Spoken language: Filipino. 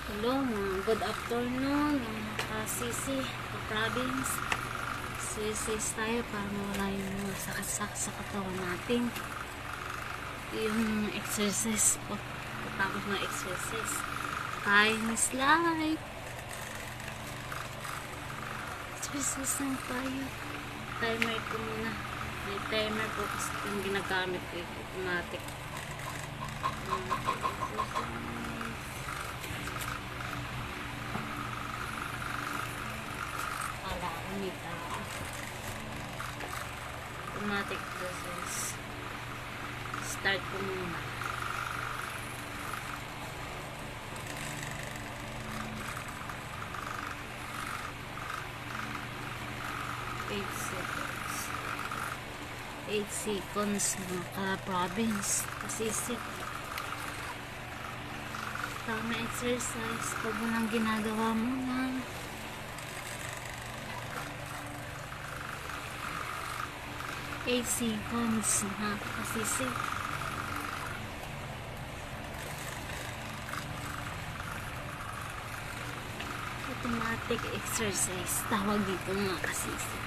Hello, good afternoon mga ka-sisi, ka-province. Exercise tayo para mawala yung mga sakit-sakit sa katawan natin. Yung exercise po, tapos ng exercise. Time is life. Exercise lang tayo. Timer ko muna. May timer po kasi yung ginagamit ko yung automatic. Automatic process. Start ko muna. Eight seconds mga ka-province. Kasisi. Tama exercise. Pag walang ginagawa mo na. 8 seconds na kasisi. Automatic exercise tawag dito mga kasisi.